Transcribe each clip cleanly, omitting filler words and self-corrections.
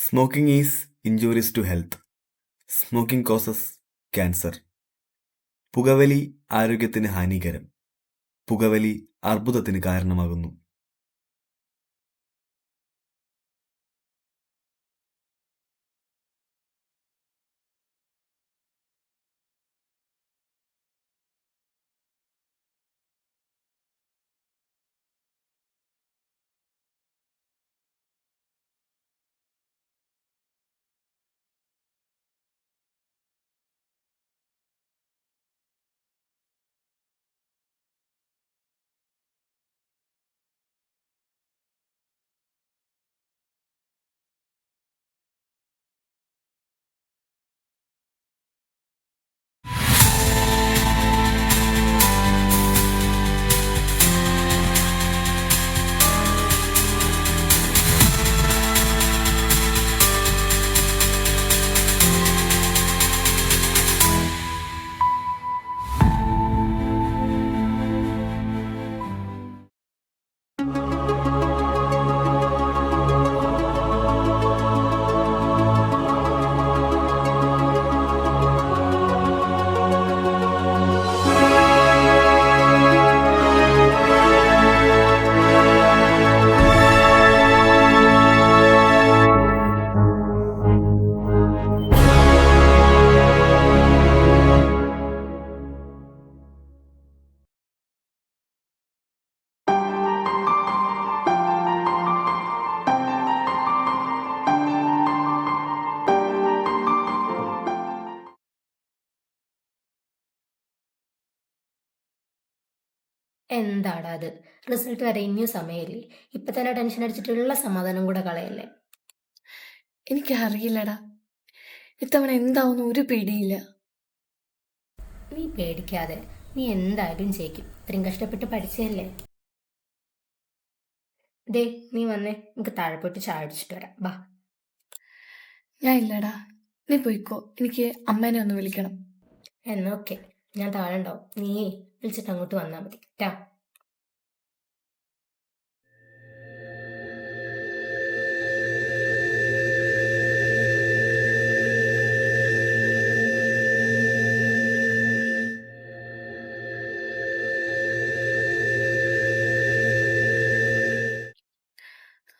Smoking is injurious to health. Smoking causes cancer. പുകവലി ആരോഗ്യത്തിന് ഹാനികരം. പുകവലി അർബുദത്തിന് കാരണമാകുന്നു. എന്താടാ അത്? റിസൾട്ട് വരെ ഇനിയും സമയമില്ലേ? ഇപ്പൊ തന്നെ ടെൻഷൻ അടിച്ചിട്ടുള്ള സമാധാനം കൂടെ കളയല്ലേ. എനിക്കറിയില്ലടാ, ഇത്തവണ എന്താവുന്ന ഒരു പിടിയില്ല. നീ പേടിക്കാതെ, നീ എന്തായാലും ജയിക്കും. ഇത്രയും കഷ്ടപ്പെട്ട് പഠിച്ചതല്ലേ. ദേ നീ വന്നേ, നമുക്ക് താഴെ പോയിട്ട് ചായ അടിച്ചിട്ട് വരാം. ബാ. ഞാൻ ഇല്ലടാ, നീ പോയിക്കോ. എനിക്ക് അമ്മേനെ ഒന്ന് വിളിക്കണം. എന്നാ ഓക്കെ, ഞാൻ താഴെ ഉണ്ടാവും. നീയേ വിളിച്ചിട്ട് അങ്ങോട്ട് വന്നാൽ മതി ട്ടാ.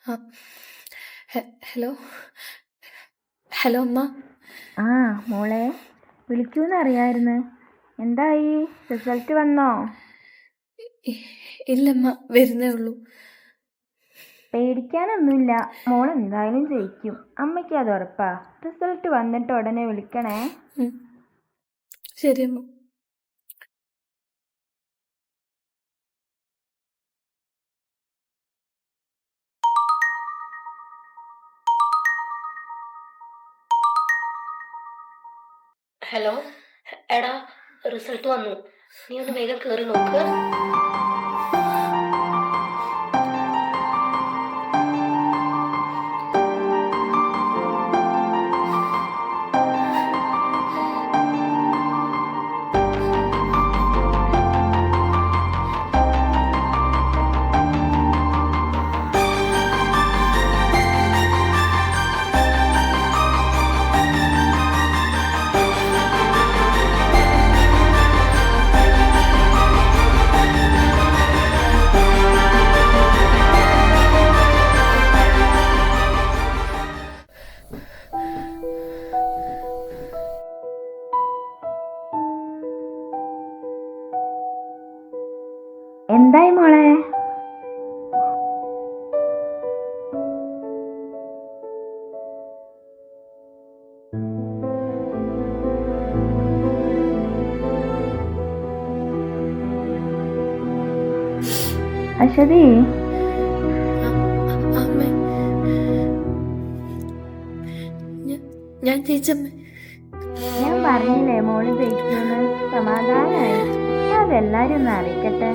ആ, ഹലോ ഹലോ അമ്മ. ആ മോളെ, വിളിക്കൂന്നറിയായിരുന്നു. എന്തായി, റിസൾട്ട് വന്നോ? ഇല്ലമ്മ, വരുന്നേ ഉള്ളൂ. പേടിക്കാനൊന്നുമില്ല, മോൾ എന്തായാലും ജയിക്കും. അമ്മയ്ക്ക് അത് ഉറപ്പാ. റിസൾട്ട് വന്നിട്ട് ഉടനെ വിളിക്കണേ. ശരി അമ്മ. ഹലോ എടാ, റിസൾട്ട് വന്നു. നീ ഒന്ന് വേഗം കയറി നോക്ക്. എന്തായി മോളെ? അശ്വതി, അമ്മ, ഞാൻ ജയിച്ചമ്മ. ഞാൻ പറഞ്ഞില്ലേ മോള് ജയിക്കുമെന്ന്. സമാധാനായി. അതെല്ലാരും ഒന്ന് അറിയിക്കട്ടെ.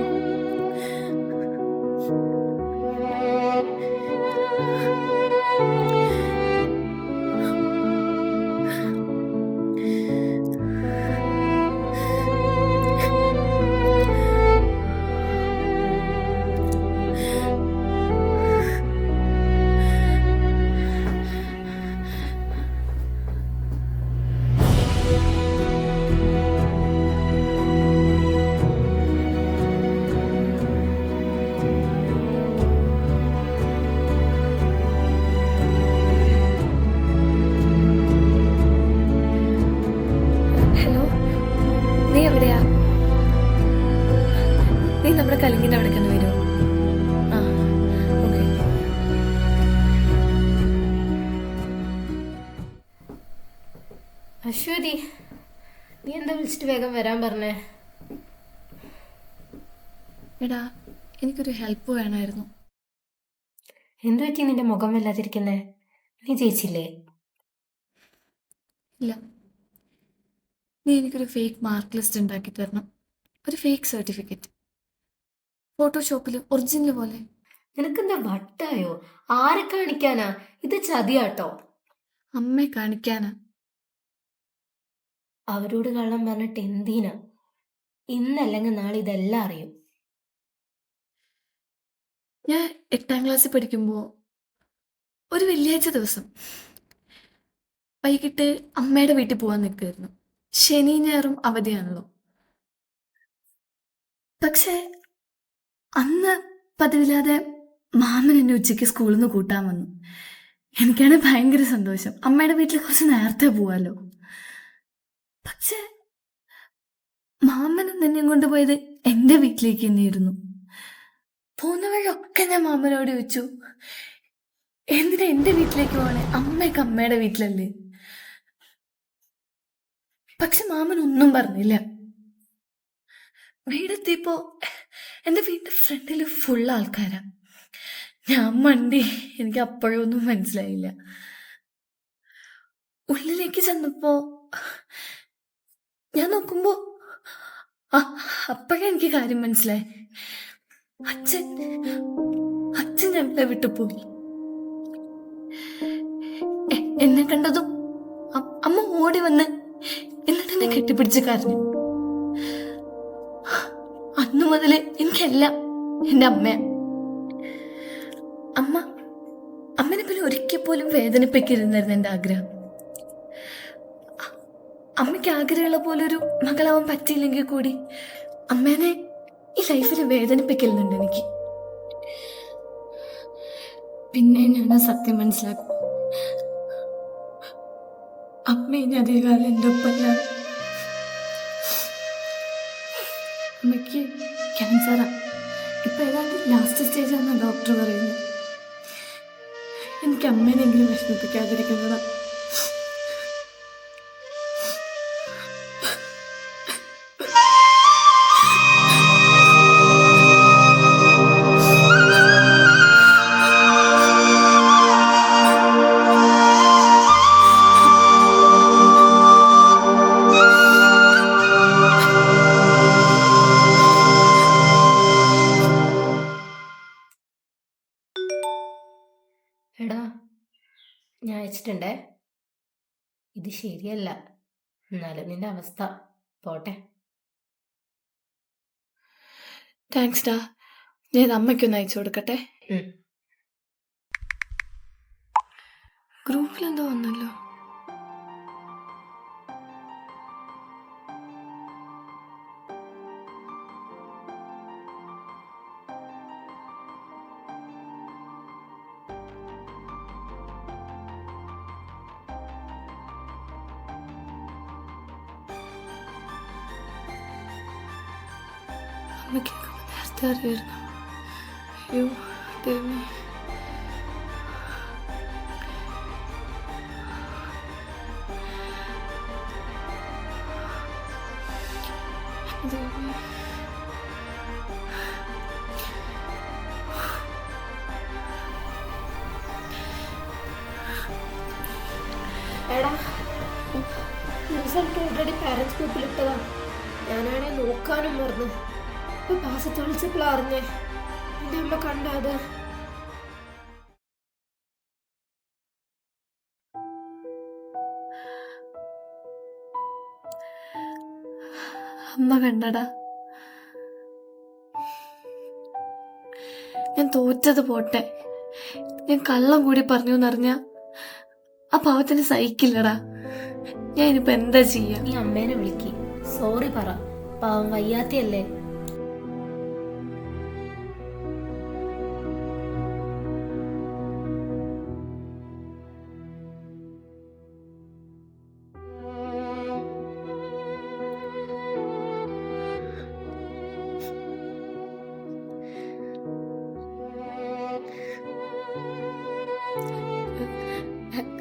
അശ്വതി, നീ എന്താ വിളിച്ചിട്ട് വേഗം വരാൻ പറഞ്ഞേ? എടാ, എനിക്കൊരു ഹെൽപ്പ് വേണമായിരുന്നു. എന്തു പറ്റി നിന്റെ മുഖം വല്ലാതിരിക്കുന്നേ? നീ ജയിച്ചില്ലേ? ഇല്ല, നീ എനിക്കൊരു ഫേക്ക് മാർക്ക് ലിസ്റ്റ് ഉണ്ടാക്കി തരണം. ഒരു ഫേക്ക് സർട്ടിഫിക്കറ്റ്, ഫോട്ടോഷോപ്പിൽ ഒറിജിനൽ പോലെ. നിനക്കെന്താ വട്ടായോ? ആരെ കാണിക്കാനാ? ഇത് ചതിയാട്ടോ. അമ്മയെ കാണിക്കാനാ. അവരോട് കള്ളം പറഞ്ഞിട്ട് എന്തിനാ? ഇന്നല്ലെങ്കിൽ നാളെ ഇതെല്ലാം അറിയും. ഞാൻ 8ാം ക്ലാസ്സിൽ പഠിക്കുമ്പോൾ ഒരു വെള്ളിയാഴ്ച ദിവസം വൈകിട്ട് അമ്മയുടെ വീട്ടിൽ പോകാൻ നിൽക്കുമായിരുന്നു. ശനി ഞായറും അവധിയാണല്ലോ. പക്ഷേ അന്ന് പതിവില്ലാതെ മാമൻ എന്നെ ഉച്ചയ്ക്ക് സ്കൂളിൽ നിന്ന് കൂട്ടാൻ വന്നു. എനിക്കാണെങ്കിൽ ഭയങ്കര സന്തോഷം. അമ്മയുടെ വീട്ടിൽ കുറച്ച് നേരത്തെ പോവാലോ. പക്ഷെ മാമൻ എന്നെ കൊണ്ടുപോയത് എൻ്റെ വീട്ടിലേക്ക് തന്നെയായിരുന്നു. പോകുന്ന വഴിയൊക്കെ ഞാൻ മാമനോട് ചോദിച്ചു, എന്തിനാ എൻ്റെ വീട്ടിലേക്ക് പോകണേ? അമ്മയൊക്കെ അമ്മയുടെ വീട്ടിലല്ലേ. പക്ഷെ മാമൻ ഒന്നും പറഞ്ഞില്ല. വീടെത്തിയപ്പോ എൻ്റെ വീടിന്റെ ഫ്രണ്ടിൽ ഫുൾ ആൾക്കാരാ. ഞാൻ മണ്ടി, എനിക്ക് അപ്പോഴൊന്നും മനസ്സിലായില്ല. ഉള്ളിലേക്ക് ചെന്നപ്പോ ഞാൻ നോക്കുമ്പോ അപ്പോഴേ എനിക്ക് കാര്യം മനസ്സിലായി. അച്ഛൻ ഞങ്ങളെ വിട്ടു പോയി. എന്നെ കണ്ടതും അമ്മ ഓടി വന്ന് എന്നിട്ട് എന്നെ കെട്ടിപ്പിടിച്ച് കരഞ്ഞു. അന്നു മുതല് എനിക്കെല്ലാം എൻ്റെ അമ്മയാ. അമ്മനെ പിന്നെ ഒരിക്കൽ പോലും വേദനിപ്പിക്കരുന്നായിരുന്നു എൻ്റെ ആഗ്രഹം. അമ്മയ്ക്ക് ആഗ്രഹമുള്ള പോലെ ഒരു മകളാവാൻ പറ്റിയില്ലെങ്കിൽ കൂടി അമ്മേനെ ഈ ലൈഫിൽ വേദനിപ്പിക്കലുണ്ട് എനിക്ക്. പിന്നെ ഞാൻ ആ സത്യം മനസ്സിലാക്കും. അമ്മ ഇനി അധികകാലം എൻ്റെ ഒപ്പമില്ല. അമ്മയ്ക്ക് ക്യാൻസറാ. ഇപ്പൊ ഏതാണ്ട് ലാസ്റ്റ് സ്റ്റേജാണെന്ന് ഡോക്ടർ പറയുന്നത്. എനിക്ക് അമ്മേനെങ്കിലും വിഷമിപ്പിക്കാതിരിക്കുന്നതാ. എടാ, ഞാൻ അയച്ചിട്ടുണ്ടേ. ഇത് ശരിയല്ല, എന്നാലും നിന്റെ അവസ്ഥ പോട്ടെ. താങ്ക്സ് ഡാ. ഞാൻ അമ്മയ്ക്കൊന്ന് അയച്ചു കൊടുക്കട്ടെ. ഗ്രൂപ്പിലെന്തോ വന്നല്ലോ. അമ്മയ്ക്ക് നേരത്തെ അറിയായിരുന്നു. അയ്യോ ദൈവമേ. ദൈവമേ. എടാ, റിസൾട്ട് ഓൾറെഡി പാരൻസ് ഗ്രൂപ്പിലിട്ടതാ. ഞാനാണെ നോക്കാനും മറന്നു. ഇപ്പൊ പാസത്ത് വിളിച്ചപ്പോഴാ അറിഞ്ഞേ. എന്റെ അമ്മ കണ്ട അത്. അമ്മ കണ്ടടാ. ഞാൻ തോറ്റത് പോട്ടെ, ഞാൻ കള്ളം കൂടി പറഞ്ഞു എന്നറിഞ്ഞ ആ പാവത്തിന് സഹിക്കില്ലടാ. ഞാൻ ഇനിയിപ്പോ എന്താ ചെയ്യാ? നീ അമ്മേനെ വിളിക്ക്, സോറി പറ. പാവം വയ്യാത്തയല്ലേ.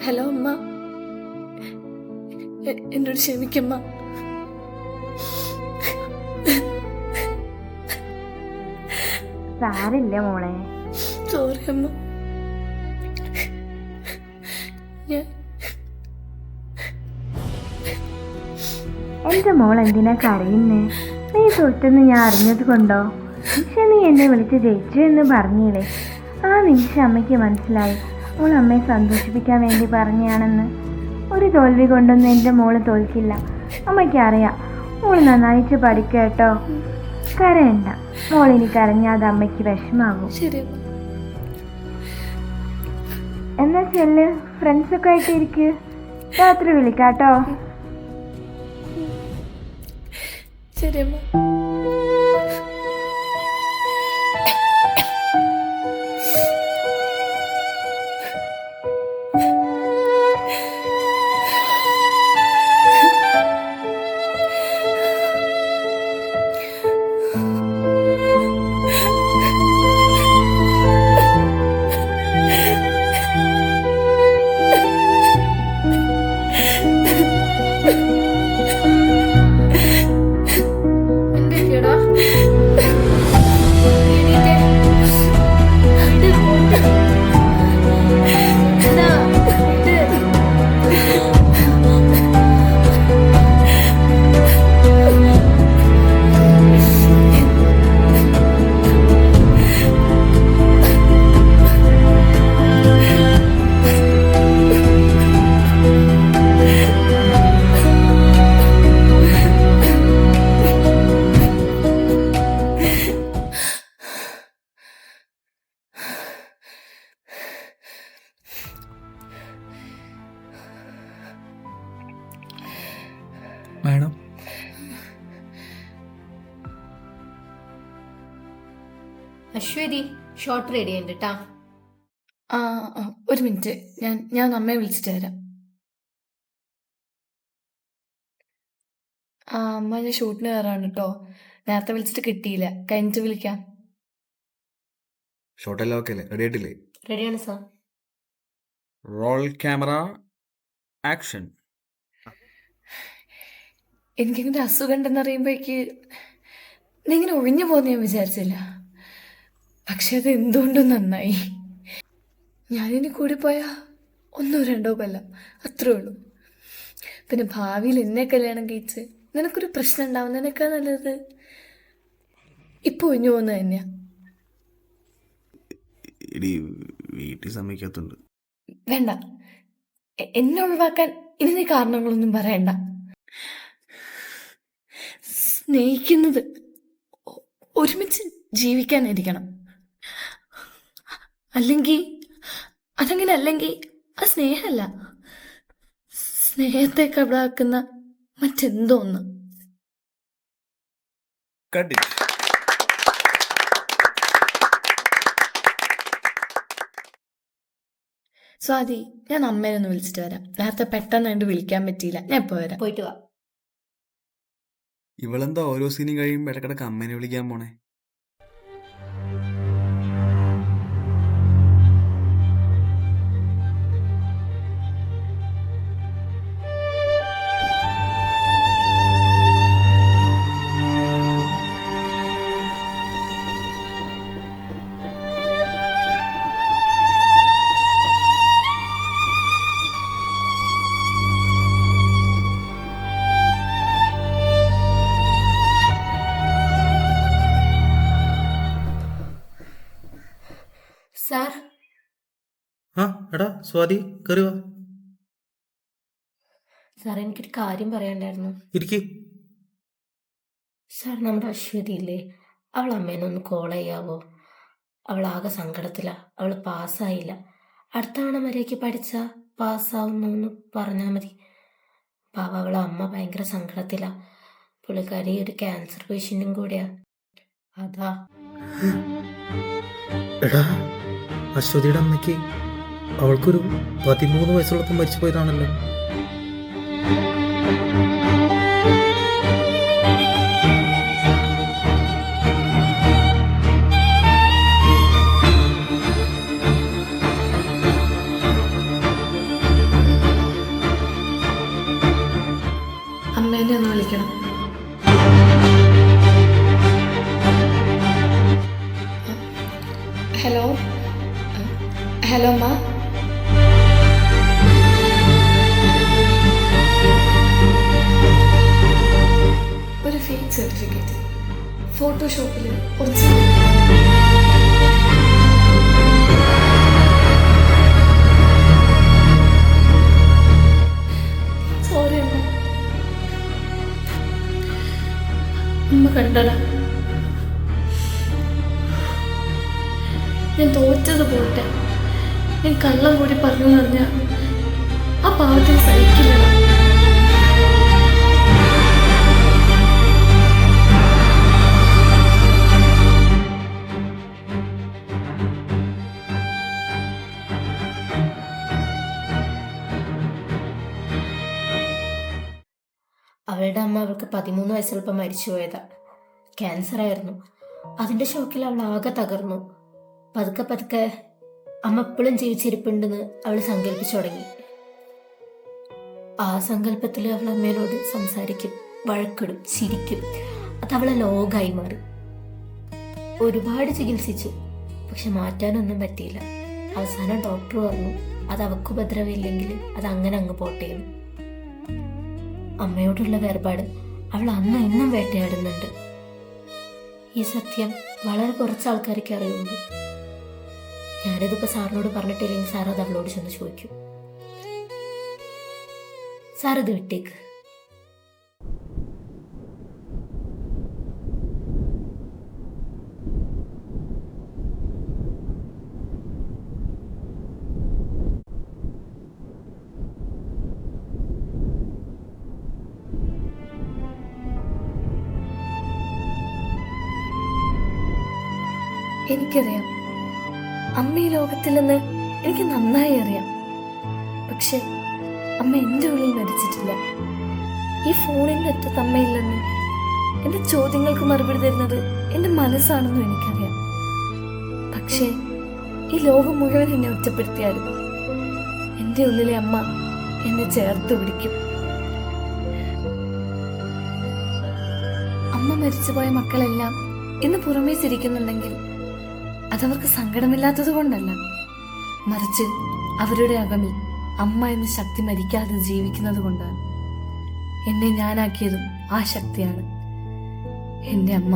ഹലോ അമ്മ, എന്നോട് ക്ഷമിക്കമ്മ. സാരില്ല മോളെ. സോറി അമ്മ. ഞാൻ എന്റെ മോൾ എന്തിനാ കരയുന്നേ? നീ തൊട്ടെന്ന് ഞാൻ അറിഞ്ഞത് കൊണ്ടോ? പക്ഷെ നീ എന്നെ വിളിച്ച് ജയിച്ചു എന്ന് പറഞ്ഞില്ലേ? ആ നിമിഷം അമ്മയ്ക്ക് മനസ്സിലായി മോൾ അമ്മയെ സന്തോഷിപ്പിക്കാൻ വേണ്ടി പറഞ്ഞാണെന്ന്. ഒരു തോൽവി കൊണ്ടൊന്നും എൻ്റെ മോള് തോൽക്കില്ല. അമ്മയ്ക്കറിയാം. മോൾ നന്നായിട്ട് പഠിക്കുക കേട്ടോ. കരയണ്ട. മോളിനി കരഞ്ഞാൽ അമ്മയ്ക്ക് വിഷമാകും. ശരി അമ്മ. എന്നാ ചെല്ല്, ഫ്രണ്ട്സൊക്കെ ആയിട്ട് ഇരിക്ക്. രാത്രി വിളിക്കാട്ടോ. ശരി അമ്മ. എന്തൊക്കെയാടാ എണീറ്റേ. ഇത് കൊണ്ട്. എന്താ ഇത്? മാഡം, അശ്വതി ഷോർട്ട് റെഡി ഉണ്ട് കേട്ടാ. ആ ഒരു മിനിറ്റ്, ഞാൻ അമ്മയെ വിളിച്ചിട്ട് വരാം. ആ അമ്മ, ഞാൻ ഷൂട്ടിന് കയറാണ് കേട്ടോ. നേരത്തെ വിളിച്ചിട്ട് കിട്ടിയില്ല. കഴിഞ്ഞിട്ട് വിളിക്കാം. ഷോട്ടെല്ലാം ഓക്കെ അല്ലേ? റെഡി ആയിട്ടില്ലേ? റെഡിയാണ് സാർ. Role camera action. എനിക്കിങ്ങനെ അസുഖം ഉണ്ടെന്ന് അറിയുമ്പോഴേക്ക് നീ ഇങ്ങനെ ഒഴിഞ്ഞു പോകുന്ന ഞാൻ വിചാരിച്ചില്ല. പക്ഷെ അത് എന്തുകൊണ്ടും നന്നായി. ഞാനിനി കൂടി പോയാൽ 1-2 കൊല്ലം, അത്രേ ഉള്ളൂ. പിന്നെ ഭാവിയിൽ എന്നെ കല്യാണം കഴിച്ച് നിനക്കൊരു പ്രശ്നം ഉണ്ടാവുന്നതിനേക്കാൾ നല്ലത് ഇപ്പോൾ ഒഴിഞ്ഞു പോകുന്നത് തന്നെയാ. ഇടി വീട്ടിൽ സമ്മതിക്കാത്തുണ്ട്. വേണ്ട, എന്നെ ഒഴിവാക്കാൻ ഇനി നീ കാരണങ്ങളൊന്നും പറയണ്ട. സ്നേഹിക്കുന്നത് ഒരുമിച്ച് ജീവിക്കാനിരിക്കണം. അല്ലെങ്കിൽ അത് സ്നേഹമല്ല, സ്നേഹത്തെ കബളാക്കുന്ന മറ്റെന്തോ ഒന്ന്. Cut it. സ്വാതി, ഞാൻ അമ്മേനെ ഒന്ന് വിളിച്ചിട്ട് വരാം. നേരത്തെ പെട്ടെന്ന് കണ്ട് വിളിക്കാൻ പറ്റിയില്ല. ഞാൻ ഇപ്പോൾ വരാം. പോയിട്ട് വാ. ഇവളെന്താ ഓരോ സീനും കഴിയുമ്പോൾ ഇടക്കിടക്ക് അമ്മേനെ വിളിക്കാൻ പോണേ? സാർ, ആ എടാ സ്വാതി, കയറി വാ, സാർ എനിക്കൊരു കാര്യം പറയാണ്ടായിരുന്നു. ഇരിക്ക്. സാർ, നമ്മുടെ അശ്വതി ഇല്ലേ, അവൾ അമ്മേനെ ഒന്ന് കോൾ ചെയ്യാവോ? അവളാകെ സങ്കടത്തിലാ. അവൾ പാസ്സായില്ല. അടുത്ത തവണ വരേക്ക് പഠിച്ചാൽ പാസ്സാവുന്നു പറഞ്ഞാൽ മതി. പാവ, അവളെ അമ്മ ഭയങ്കര സങ്കടത്തിലാ. പുള്ളിക്കാരി ഒരു ക്യാൻസർ പേഷ്യൻറ്റും കൂടെയാ. അതാ. എടാ, അശ്വതിയുടെ അമ്മയ്ക്ക് അവൾക്കൊരു 13 വയസ്സുള്ളപ്പോൾ മരിച്ചു പോയതാണല്ലോ. അമ്മേനെ ഒന്ന് വിളിക്കണം. ഹലോ ഹലോ അമ്മ. ഒരു ഫേക്ക് സർട്ടിഫിക്കറ്റ് ഫോട്ടോഷോപ്പിൽ ഒറിജിനൽ. സോറി അമ്മ. അമ്മ കണ്ടടാ, ഞാൻ തോറ്റത് പോട്ടെ, ഞാൻ കള്ളം കൂടി പറഞ്ഞു പറഞ്ഞ ആ പാവത്തിന് സഹിക്കില്ലടാ. അവളുടെ അമ്മ അവൾക്ക് 13 വയസ്സുള്ളപ്പോൾ മരിച്ചു പോയതാ. ക്യാൻസർ ആയിരുന്നു. അതിൻ്റെ ഷോക്കിൽ അവൾ ആകെ തകർന്നു. പതുക്കെ പതുക്കെ അമ്മ എപ്പോഴും ജീവിച്ചിരിപ്പുണ്ടെന്ന് അവൾ സങ്കല്പിച്ചു തുടങ്ങി. ആ സങ്കല്പത്തിൽ അവൾ അമ്മയോട് സംസാരിക്കും, വഴക്കിടും, ചിരിക്കും. അതവളെ ലോകമായി മാറി. ഒരുപാട് ചികിത്സിച്ചു, പക്ഷെ മാറ്റാനൊന്നും പറ്റിയില്ല. അവസാനം ഡോക്ടർ പറഞ്ഞു അത് അവൾക്ക് ഉപദ്രവമില്ലെങ്കിൽ അത് അങ്ങനെ അങ്ങ് പോട്ടേന്ന്. അമ്മയോടുള്ള വേർപാട് അവൾ അന്നും ഇന്നും വേട്ടയാടുന്നുണ്ട്. ഈ സത്യം വളരെ കുറച്ച് ആൾക്കാർക്ക് അറിയുള്ളൂ. ഞാനിതിപ്പോൾ സാറിനോട് പറഞ്ഞിട്ടില്ലെങ്കിൽ സാർ അത് അവളോട് ചെന്ന് ചോദിക്കും. സാർ ഇത് വിട്ടേക്ക്. എനിക്കറിയാം അമ്മ ഈ ലോകത്തിലെന്ന് എനിക്ക് നന്നായി അറിയാം. പക്ഷെ അമ്മ എൻ്റെ ഉള്ളിൽ മരിച്ചിട്ടില്ല. ഈ ഫോണിൻ്റെ അറ്റത്ത് അമ്മയില്ലെന്നും എൻ്റെ ചോദ്യങ്ങൾക്ക് മറുപടി തരുന്നത് എൻ്റെ മനസ്സാണെന്നും എനിക്കറിയാം. പക്ഷേ ഈ ലോകം മുഴുവൻ എന്നെ ഒറ്റപ്പെടുത്തിയാലും എൻ്റെ ഉള്ളിലെ അമ്മ എന്നെ ചേർത്ത് പിടിക്കും. അമ്മ മരിച്ചുപോയ മക്കളെല്ലാം ഇന്ന് പുറമേ ചിരിക്കുന്നുണ്ടെങ്കിൽ അതവർക്ക് സങ്കടമില്ലാത്തത് കൊണ്ടല്ല, മറിച്ച് അവരുടെ അകമിൽ അമ്മ എന്ന ശക്തി മരിക്കാതെ ജീവിക്കുന്നത് കൊണ്ടാണ്. എന്നെ ഞാനാക്കിയതും ആ ശക്തിയാണ്, എൻ്റെ അമ്മ.